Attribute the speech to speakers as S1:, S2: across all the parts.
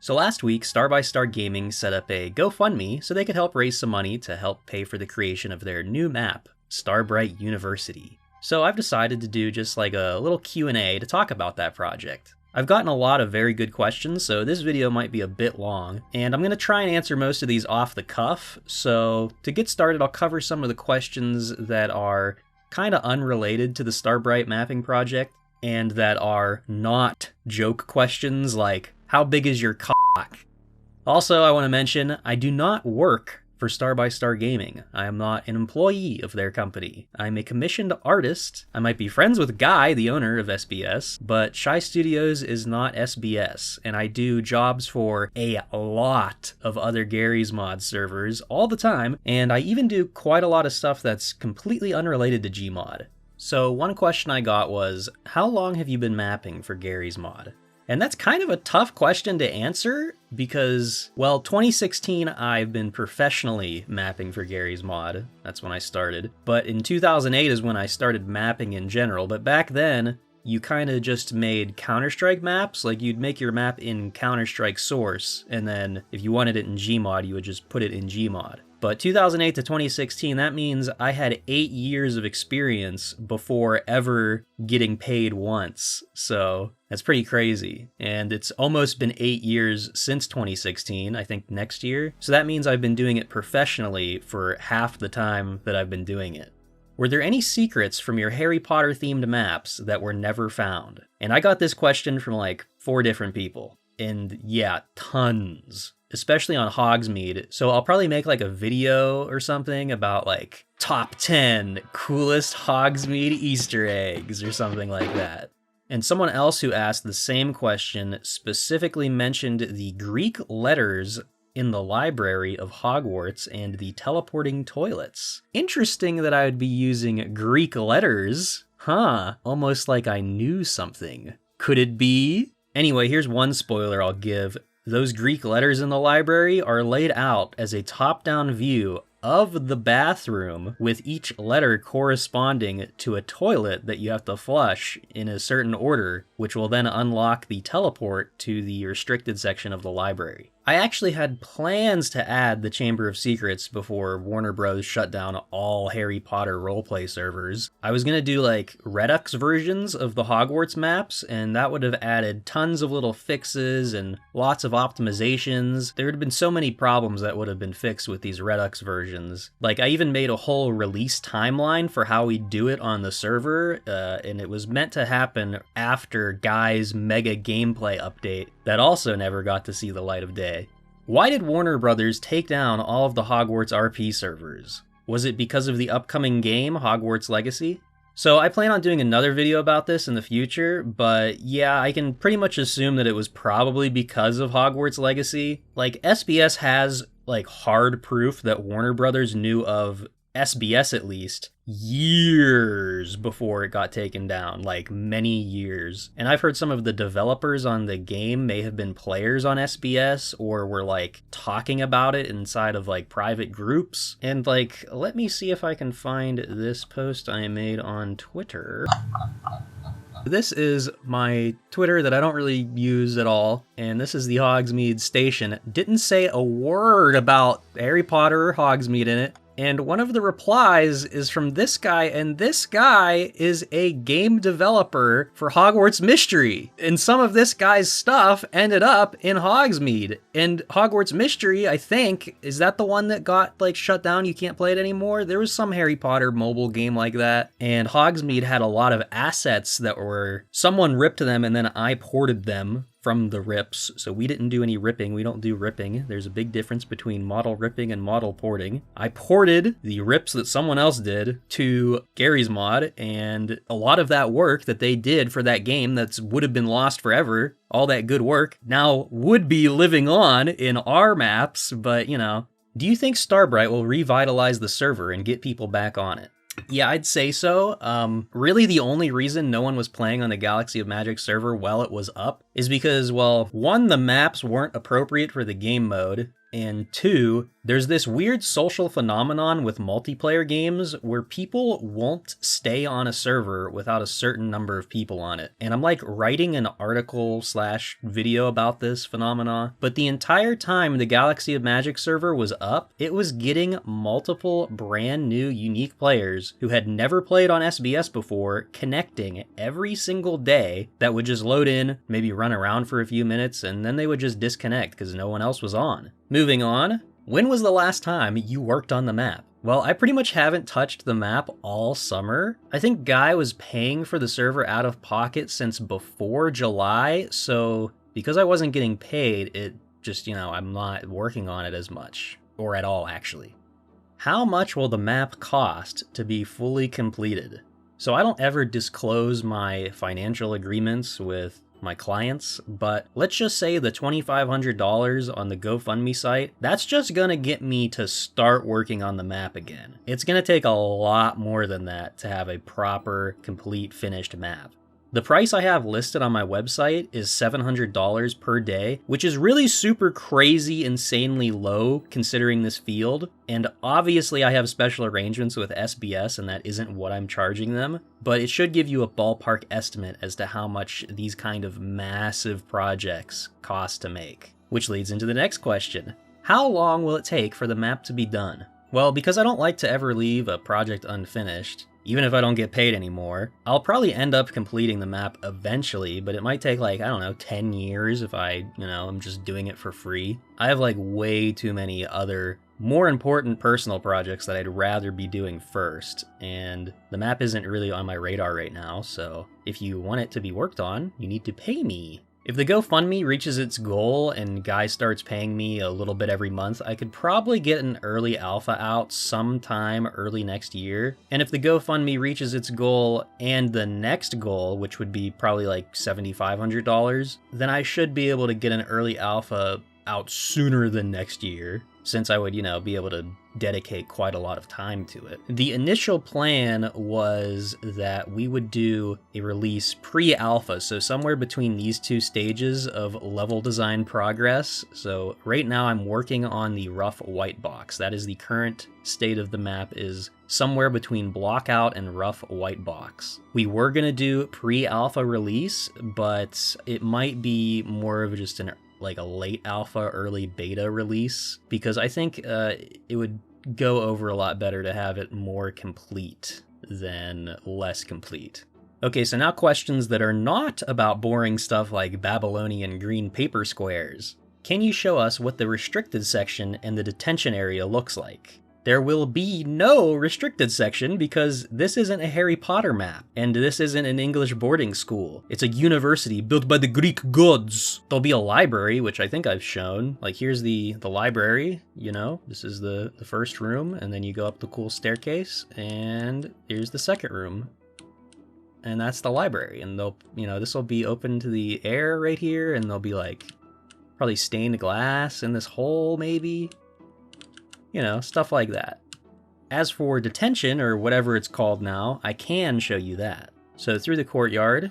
S1: So last week, Star by Star Gaming set up a GoFundMe so they could help raise some money to help pay for the creation of their new map, Starbright University. So I've decided to do just like a little Q&A to talk about that project. I've gotten a lot of very good questions, so this video might be a bit long, and I'm going to try and answer most of these off the cuff. So to get started, I'll cover some of the questions that are kind of unrelated to the Starbright mapping project, and that are not joke questions like, how big is your cock? Also, I want to mention, I do not work for Star by Star Gaming. I am not an employee of their company. I'm a commissioned artist. I might be friends with Guy, the owner of SBS, but Shy Studios is not SBS, and I do jobs for a lot of other Garry's Mod servers all the time, and I even do quite a lot of stuff that's completely unrelated to Gmod. So one question I got was, how long have you been mapping for Garry's Mod? And that's kind of a tough question to answer because, well, 2016 I've been professionally mapping for Garry's Mod. That's when I started. But in 2008 is when I started mapping in general. But back then, you kind of just made Counter-Strike maps. Like, you'd make your map in Counter-Strike Source, and then if you wanted it in Gmod, you would just put it in Gmod. But 2008 to 2016, that means I had 8 years of experience before ever getting paid once. So that's pretty crazy. And it's almost been 8 years since 2016, I think next year. So that means I've been doing it professionally for half the time that I've been doing it. Were there any secrets from your Harry Potter themed maps that were never found? And I got this question from like 4 different people. And yeah, tons. Especially on Hogsmeade. So I'll probably make like a video or something about like top 10 coolest Hogsmeade Easter eggs or something like that. And someone else who asked the same question specifically mentioned the Greek letters in the library of Hogwarts and the teleporting toilets. Interesting that I would be using Greek letters. Huh, almost like I knew something. Could it be? Anyway, here's one spoiler I'll give. Those Greek letters in the library are laid out as a top-down view of the bathroom with each letter corresponding to a toilet that you have to flush in a certain order, which will then unlock the teleport to the restricted section of the library. I actually had plans to add the Chamber of Secrets before Warner Bros. Shut down all Harry Potter roleplay servers. I was going to do like Redux versions of the Hogwarts maps, and that would have added tons of little fixes and lots of optimizations. There would have been so many problems that would have been fixed with these Redux versions. Like, I even made a whole release timeline for how we do it on the server, and it was meant to happen after Guy's mega gameplay update that also never got to see the light of day. Why did Warner Bros. Take down all of the Hogwarts RP servers? Was it because of the upcoming game, Hogwarts Legacy? So I plan on doing another video about this in the future, but yeah, I can pretty much assume that it was probably because of Hogwarts Legacy. Like, SBS has, like, hard proof that Warner Bros. Knew of SBS at least, years before it got taken down, like many years. And I've heard some of the developers on the game may have been players on SBS or were like talking about it inside of like private groups. And like, let me see if I can find this post I made on Twitter. This is my Twitter that I don't really use at all, and this is the Hogsmeade station. Didn't say a word about Harry Potter or Hogsmeade in it. And one of the replies is from this guy, and this guy is a game developer for Hogwarts Mystery. And some of this guy's stuff ended up in Hogsmeade. And Hogwarts Mystery, I think, is that the one that got like shut down? You can't play it anymore? There was some Harry Potter mobile game like that. And Hogsmeade had a lot of assets that were, someone ripped them and then I ported them from the rips, so we didn't do any ripping. We don't do ripping. There's a big difference between model ripping and model porting. I ported the rips that someone else did to Garry's Mod, and a lot of that work that they did for that game that would have been lost forever, all that good work, now would be living on in our maps, but you know. Do you think Starbright will revitalize the server and get people back on it? Yeah, I'd say so. Really the only reason no one was playing on the Galaxy of Magic server while it was up is because, well, one, the maps weren't appropriate for the game mode, and two, There's this weird social phenomenon with multiplayer games where people won't stay on a server without a certain number of people on it. And I'm like writing an article / video about this phenomena, but the entire time the Galaxy of Magic server was up, it was getting multiple brand new unique players who had never played on SBS before connecting every single day that would just load in, maybe run around for a few minutes, and then they would just disconnect because no one else was on. Moving on. When was the last time you worked on the map? Well, I pretty much haven't touched the map all summer. I think Guy was paying for the server out of pocket since before July, so because I wasn't getting paid, it just, I'm not working on it as much. Or at all, actually. How much will the map cost to be fully completed? So I don't ever disclose my financial agreements with my clients, but let's just say the $2,500 on the GoFundMe site, that's just gonna get me to start working on the map again. It's gonna take a lot more than that to have a proper, complete, finished map. The price I have listed on my website is $700 per day, which is really super crazy, insanely low considering this field. And obviously I have special arrangements with SBS and that isn't what I'm charging them, but it should give you a ballpark estimate as to how much these kind of massive projects cost to make. Which leads into the next question. How long will it take for the map to be done? Well, because I don't like to ever leave a project unfinished, even if I don't get paid anymore, I'll probably end up completing the map eventually, but it might take 10 years if I'm just doing it for free. I have way too many other more important personal projects that I'd rather be doing first, and the map isn't really on my radar right now, so if you want it to be worked on, you need to pay me. If the GoFundMe reaches its goal and Guy starts paying me a little bit every month, I could probably get an early alpha out sometime early next year. And if the GoFundMe reaches its goal and the next goal, which would be probably $7,500, then I should be able to get an early alpha out sooner than next year, since I would, be able to dedicate quite a lot of time to it. The initial plan was that we would do a release pre-alpha, so somewhere between these two stages of level design progress. So right now I'm working on the rough white box. That is the current state of the map, is somewhere between block out and rough white box. We were gonna do pre-alpha release, but it might be more of just a late alpha, early beta release, because I think it would go over a lot better to have it more complete than less complete. Okay, so now questions that are not about boring stuff like Babylonian green paper squares. Can you show us what the restricted section and the detention area looks like? There will be no restricted section because this isn't a Harry Potter map, and this isn't an English boarding school. It's a university built by the Greek gods. There'll be a library, which I think I've shown. Here's the library, this is the first room, and then you go up the cool staircase, and here's the second room. And that's the library, and this will be open to the air right here, and there'll be probably stained glass in this hole, maybe. Stuff like that. As for detention, or whatever it's called now, I can show you that. So through the courtyard,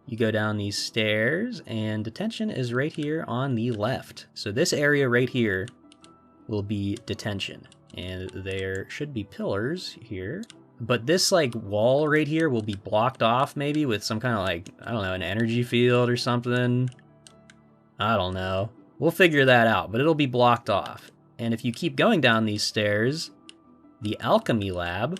S1: you go down these stairs, and detention is right here on the left. So this area right here will be detention, and there should be pillars here. But this wall right here will be blocked off maybe with some kind of an energy field or something. I don't know. We'll figure that out, but it'll be blocked off. And if you keep going down these stairs, the alchemy lab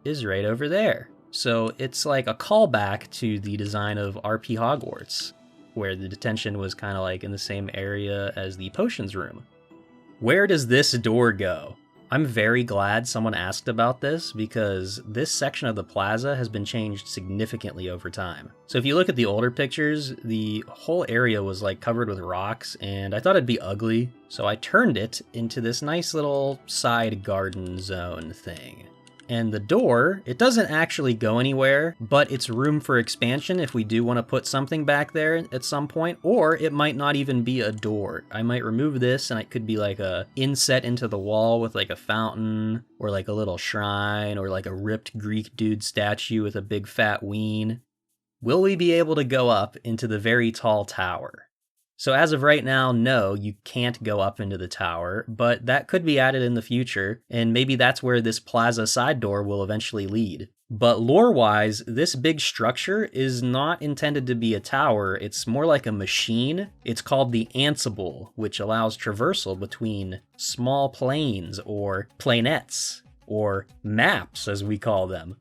S1: is right over there. So it's like a callback to the design of RP Hogwarts, where the detention was kind of in the same area as the potions room. Where does this door go? I'm very glad someone asked about this, because this section of the plaza has been changed significantly over time. So if you look at the older pictures, the whole area was covered with rocks, and I thought it'd be ugly, so I turned it into this nice little side garden zone thing. And the door, it doesn't actually go anywhere, but it's room for expansion if we do want to put something back there at some point, or it might not even be a door. I might remove this and it could be a inset into the wall with a fountain, or a little shrine, or a ripped Greek dude statue with a big fat ween. Will we be able to go up into the very tall tower? So as of right now, no, you can't go up into the tower, but that could be added in the future, and maybe that's where this plaza side door will eventually lead. But lore-wise, this big structure is not intended to be a tower, it's more like a machine. It's called the Ansible, which allows traversal between small planes, or planettes, or maps as we call them.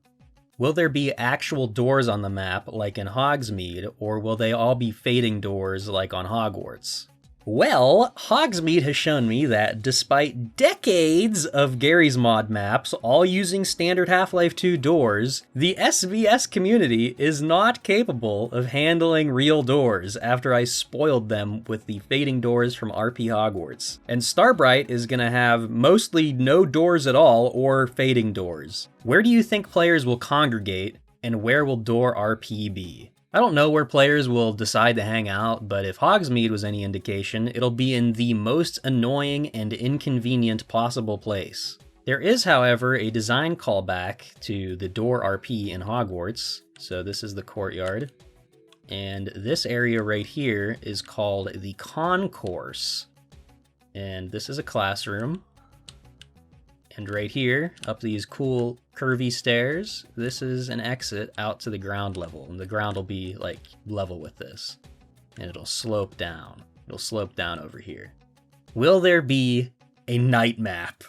S1: Will there be actual doors on the map like in Hogsmeade, or will they all be fading doors like on Hogwarts? Well, Hogsmeade has shown me that despite decades of Gary's Mod maps all using standard Half-Life 2 doors, the SBS community is not capable of handling real doors after I spoiled them with the fading doors from RP Hogwarts. And Starbright is gonna have mostly no doors at all or fading doors. Where do you think players will congregate, and where will door RP be? I don't know where players will decide to hang out, but if Hogsmeade was any indication, it'll be in the most annoying and inconvenient possible place. There is, however, a design callback to the door RP in Hogwarts. So this is the courtyard. And this area right here is called the concourse. And this is a classroom. And right here, up these cool curvy stairs, this is an exit out to the ground level. And the ground will be like level with this. And it'll slope down. It'll slope down over here. Will there be a night map?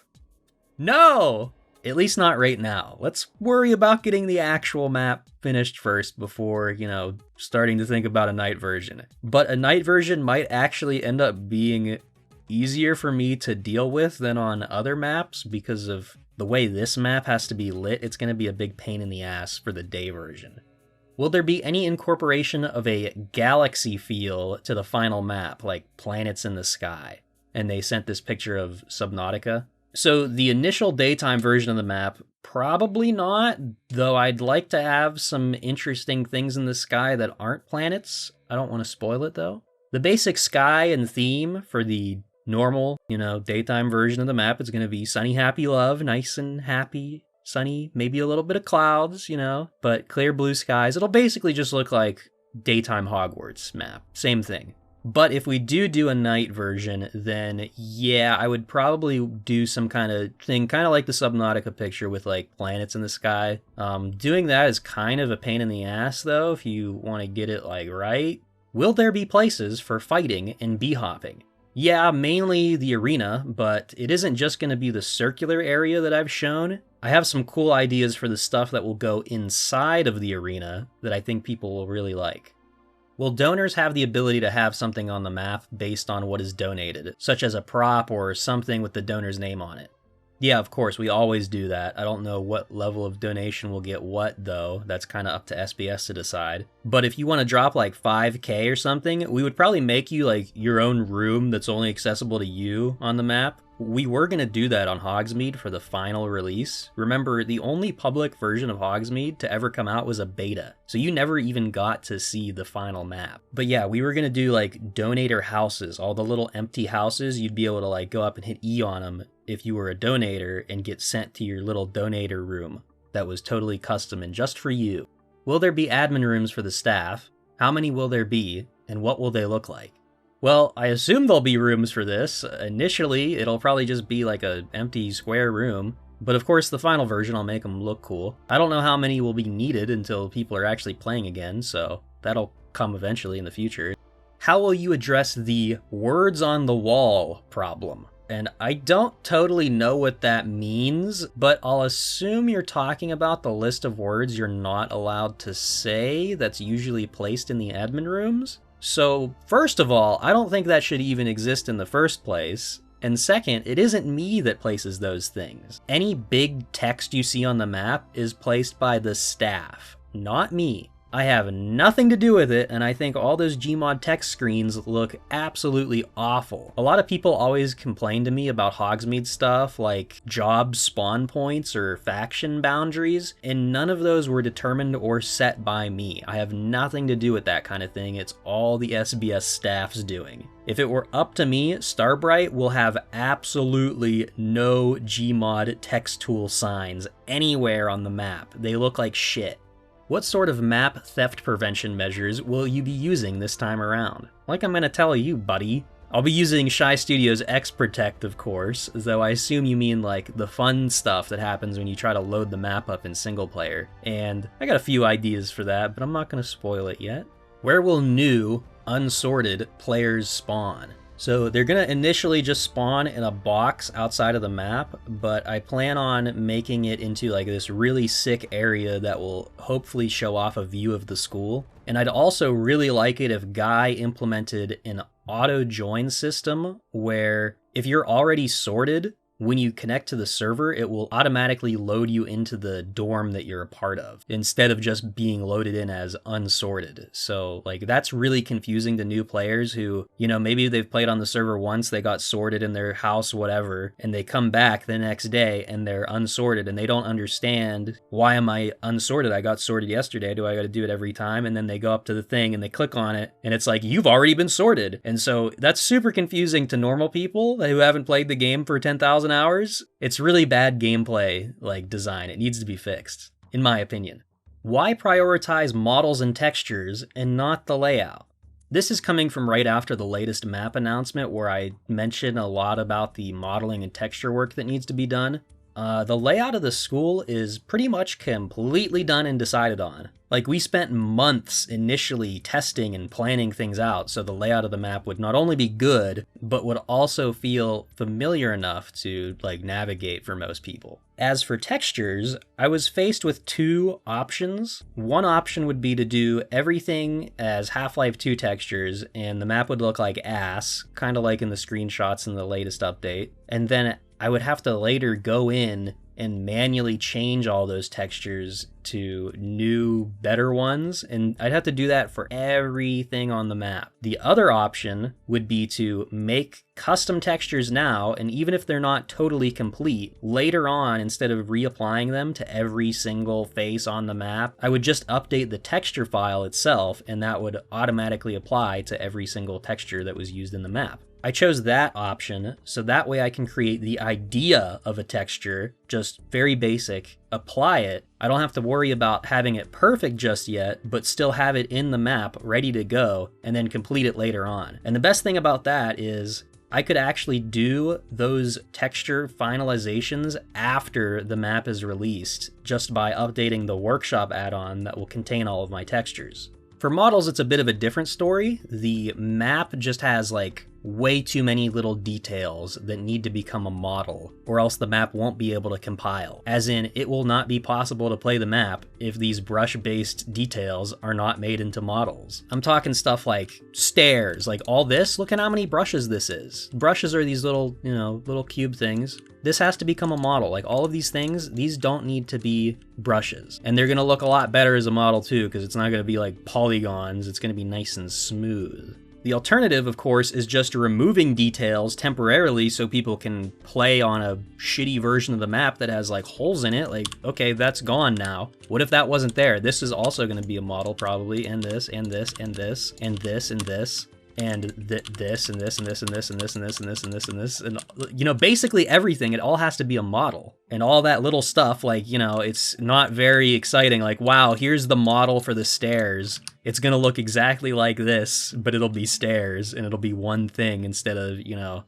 S1: No! At least not right now. Let's worry about getting the actual map finished first before, starting to think about a night version. But a night version might actually end up being easier for me to deal with than on other maps because of the way this map has to be lit. It's going to be a big pain in the ass for the day version. Will there be any incorporation of a galaxy feel to the final map, like planets in the sky? And they sent this picture of Subnautica. So the initial daytime version of the map, probably not, though I'd like to have some interesting things in the sky that aren't planets. I don't want to spoil it though. The basic sky and theme for the normal, daytime version of the map is going to be sunny, happy love, nice and happy, sunny, maybe a little bit of clouds, but clear blue skies. It'll basically just look like daytime Hogwarts map. Same thing. But if we do a night version, then yeah, I would probably do some kind of thing, kind of like the Subnautica picture with like planets in the sky. Doing that is kind of a pain in the ass though, if you want to get it like right. Will there be places for fighting and bee hopping? Yeah, mainly the arena, but it isn't just going to be the circular area that I've shown. I have some cool ideas for the stuff that will go inside of the arena that I think people will really like. Will donors have the ability to have something on the map based on what is donated, such as a prop or something with the donor's name on it? Yeah, of course, we always do that. I don't know what level of donation will get what, though. That's kind of up to SBS to decide. But if you want to drop like 5K or something, we would probably make you like your own room that's only accessible to you on the map. We were going to do that on Hogsmeade for the final release. Remember, the only public version of Hogsmeade to ever come out was a beta, so you never even got to see the final map. But yeah, we were going to do like donator houses, all the little empty houses. You'd be able to like go up and hit E on them if you were a donator and get sent to your little donator room that was totally custom and just for you. Will there be admin rooms for the staff? How many will there be, and what will they look like? Well, I assume there'll be rooms for this. Initially, it'll probably just be like an empty square room. But of course, the final version, I'll make them look cool. I don't know how many will be needed until people are actually playing again, so that'll come eventually in the future. How will you address the words on the wall problem? And I don't totally know what that means, but I'll assume you're talking about the list of words you're not allowed to say that's usually placed in the admin rooms. So, first of all, I don't think that should even exist in the first place. And second, it isn't me that places those things. Any big text you see on the map is placed by the staff, not me. I have nothing to do with it, and I think all those Gmod text screens look absolutely awful. A lot of people always complain to me about Hogsmeade stuff, like job spawn points or faction boundaries, and none of those were determined or set by me. I have nothing to do with that kind of thing. It's all the SBS staff's doing. If it were up to me, Starbright will have absolutely no Gmod text tool signs anywhere on the map. They look like shit. What sort of map theft prevention measures will you be using this time around? Like I'm gonna tell you, buddy. I'll be using Shy Studios X Protect, of course, though I assume you mean like the fun stuff that happens when you try to load the map up in single player. And I got a few ideas for that, but I'm not gonna spoil it yet. Where will new, unsorted players spawn? So they're gonna initially just spawn in a box outside of the map, but I plan on making it into like this really sick area that will hopefully show off a view of the school. And I'd also really like it if Guy implemented an auto join system where if you're already sorted, when you connect to the server, it will automatically load you into the dorm that you're a part of, instead of just being loaded in as unsorted. So like that's really confusing to new players who, you know, maybe they've played on the server once, they got sorted in their house, whatever, and they come back the next day and they're unsorted and they don't understand, why am I unsorted? I got sorted yesterday. Do I got to do it every time? And then they go up to the thing and they click on it and it's like, you've already been sorted. And so that's super confusing to normal people who haven't played the game for 10,000 hours. It's really bad gameplay like design. It needs to be fixed, in my opinion. Why prioritize models and textures and not the layout? This is coming from right after the latest map announcement where I mentioned a lot about the modeling and texture work that needs to be done. The layout of the school is pretty much completely done and decided on. Like, we spent months initially testing and planning things out so the layout of the map would not only be good, but would also feel familiar enough to, like, navigate for most people. As for textures, I was faced with two options. One option would be to do everything as Half-Life 2 textures, and the map would look like ass, kind of like in the screenshots in the latest update. And then I would have to later go in and manually change all those textures to new, better ones, and I'd have to do that for everything on the map. The other option would be to make custom textures now, and even if they're not totally complete, later on, instead of reapplying them to every single face on the map, I would just update the texture file itself, and that would automatically apply to every single texture that was used in the map. I chose that option so that way I can create the idea of a texture, just very basic, apply it. I don't have to worry about having it perfect just yet, but still have it in the map ready to go and then complete it later on. And the best thing about that is I could actually do those texture finalizations after the map is released just by updating the workshop add-on that will contain all of my textures. For models, it's a bit of a different story. The map just has like way too many little details that need to become a model, or else the map won't be able to compile. As in, it will not be possible to play the map if these brush-based details are not made into models. I'm talking stuff like stairs, like all this, look at how many brushes this is. Brushes are these little, little cube things. This has to become a model. Like all of these things, these don't need to be brushes. And they're gonna look a lot better as a model too, because it's not gonna be like polygons, it's gonna be nice and smooth. The alternative, of course, is just removing details temporarily so people can play on a shitty version of the map that has like holes in it. Like, okay, that's gone now. What if that wasn't there? This is also going to be a model probably, and this, and this, and this, and this, and this, and this, and this, and this, and this, and this, and this, and this, and this, and this, and basically everything. It all has to be a model. And all that little stuff, like, it's not very exciting. Like, wow, here's the model for the stairs. It's gonna look exactly like this, but it'll be stairs, and it'll be one thing instead of,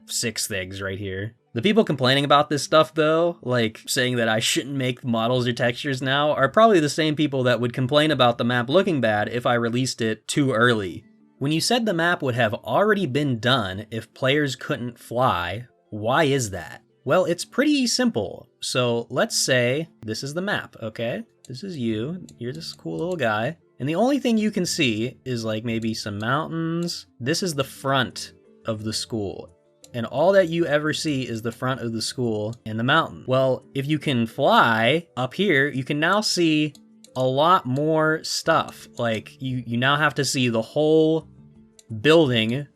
S1: 6 things right here. The people complaining about this stuff, though, like saying that I shouldn't make models or textures now, are probably the same people that would complain about the map looking bad if I released it too early. When you said the map would have already been done if players couldn't fly, why is that? Well, it's pretty simple. So let's say this is the map, okay? This is you. You're this cool little guy. And the only thing you can see is like maybe some mountains. This is the front of the school. And all that you ever see is the front of the school and the mountain. Well, if you can fly up here, you can now see a lot more stuff. Like you now have to see the whole building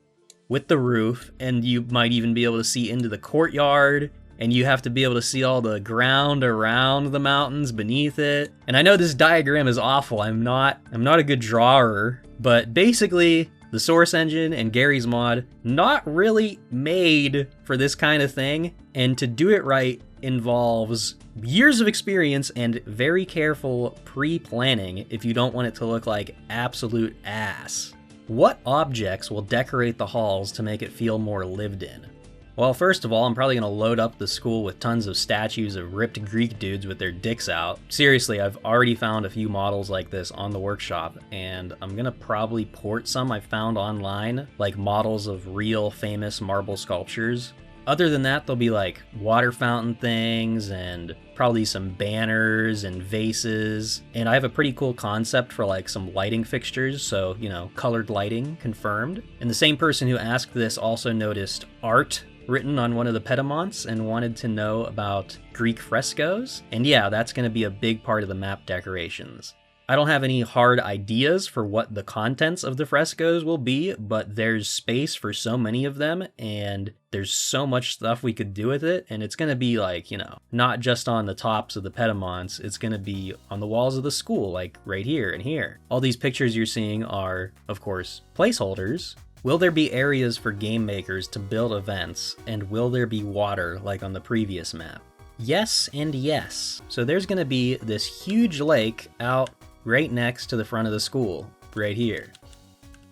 S1: with the roof, and you might even be able to see into the courtyard, and you have to be able to see all the ground around the mountains beneath it. And I know this diagram is awful. I'm not a good drawer, but basically the Source Engine and Gary's mod, not really made for this kind of thing, and to do it right involves years of experience and very careful pre-planning if you don't want it to look like absolute ass. What objects will decorate the halls to make it feel more lived in? Well, first of all, I'm probably going to load up the school with tons of statues of ripped Greek dudes with their dicks out. Seriously, I've already found a few models like this on the workshop, and I'm going to probably port some I found online, like models of real famous marble sculptures. Other than that, there'll be like water fountain things and probably some banners and vases. And I have a pretty cool concept for like some lighting fixtures, so, colored lighting confirmed. And the same person who asked this also noticed art written on one of the pediments and wanted to know about Greek frescoes. And yeah, that's going to be a big part of the map decorations. I don't have any hard ideas for what the contents of the frescoes will be, but there's space for so many of them, and there's so much stuff we could do with it, and it's going to be like, not just on the tops of the pediments, it's going to be on the walls of the school, like right here and here. All these pictures you're seeing are, of course, placeholders. Will there be areas for game makers to build events, and will there be water like on the previous map? Yes and yes. So there's going to be this huge lake out right next to the front of the school, right here.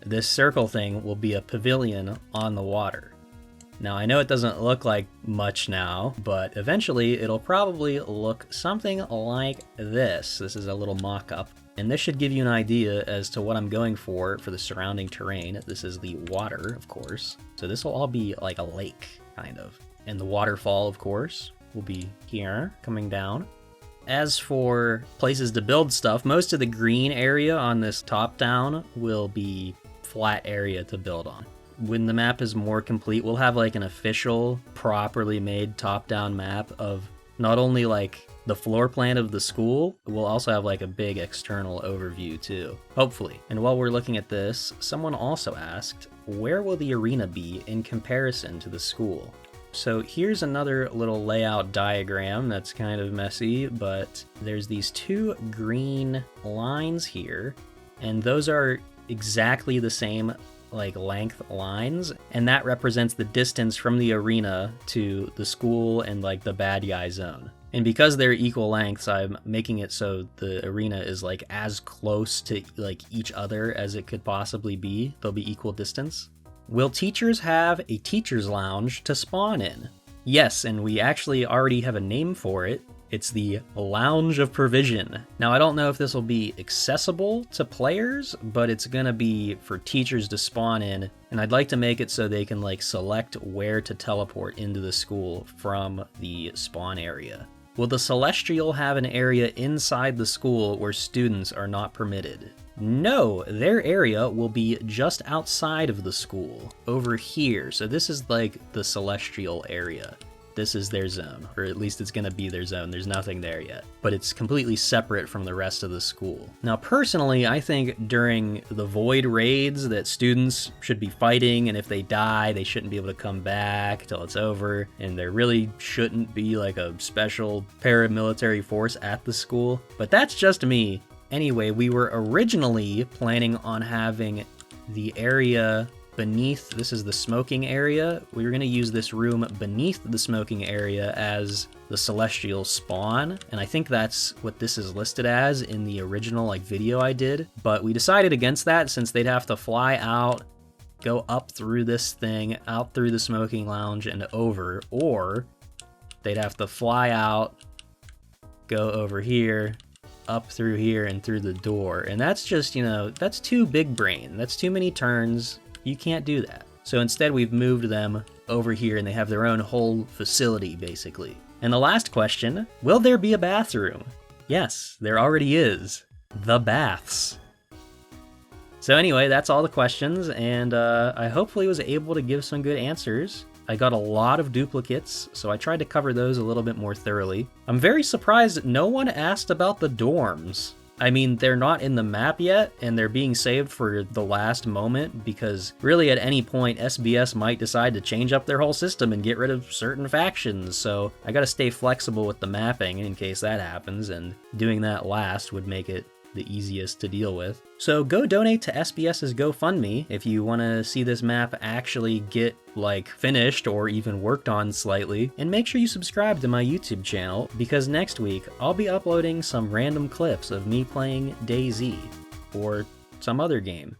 S1: This circle thing will be a pavilion on the water. Now, I know it doesn't look like much now, but eventually it'll probably look something like this. This is a little mock-up, and this should give you an idea as to what I'm going for the surrounding terrain. This is the water, of course. So this will all be like a lake, kind of. And the waterfall, of course, will be here, coming down. As for places to build stuff, most of the green area on this top-down will be flat area to build on. When the map is more complete, we'll have like an official, properly made top-down map of not only like the floor plan of the school, we'll also have like a big external overview too, hopefully. And while we're looking at this, someone also asked, where will the arena be in comparison to the school? So here's another little layout diagram that's kind of messy, but there's these two green lines here, and those are exactly the same like length lines, and that represents the distance from the arena to the school and like the bad guy zone. And because they're equal lengths, I'm making it so the arena is like as close to like each other as it could possibly be. They'll be equal distance. Will teachers have a teacher's lounge to spawn in? Yes, and we actually already have a name for it. It's the Lounge of Provision. Now, I don't know if this will be accessible to players, but it's gonna be for teachers to spawn in, and I'd like to make it so they can like select where to teleport into the school from the spawn area. Will the Celestial have an area inside the school where students are not permitted? No, their area will be just outside of the school, over here. So this is like the Celestial area. This is their zone, or at least it's gonna be their zone. There's nothing there yet, but it's completely separate from the rest of the school. Now, personally, I think during the void raids that students should be fighting, and if they die, they shouldn't be able to come back till it's over, and there really shouldn't be like a special paramilitary force at the school, but that's just me. Anyway, we were originally planning on having the area beneath, this is the smoking area. We were going to use this room beneath the smoking area as the Celestial spawn, and I think that's what this is listed as in the original like video I did, but we decided against that since they'd have to fly out, go up through this thing, out through the smoking lounge and over, or they'd have to fly out, go over here, up through here and through the door. And that's just, that's too big brain. That's too many turns. You can't do that. So instead we've moved them over here and they have their own whole facility basically. And the last question, will there be a bathroom? Yes, there already is. The baths. So anyway, that's all the questions, and I hopefully was able to give some good answers. I got a lot of duplicates, so I tried to cover those a little bit more thoroughly. I'm very surprised that no one asked about the dorms. I mean, they're not in the map yet, and they're being saved for the last moment, because really at any point, SBS might decide to change up their whole system and get rid of certain factions, so I gotta stay flexible with the mapping in case that happens, and doing that last would make it the easiest to deal with. So go donate to SBS's GoFundMe if you want to see this map actually get finished or even worked on slightly, and make sure you subscribe to my YouTube channel because next week I'll be uploading some random clips of me playing DayZ or some other game.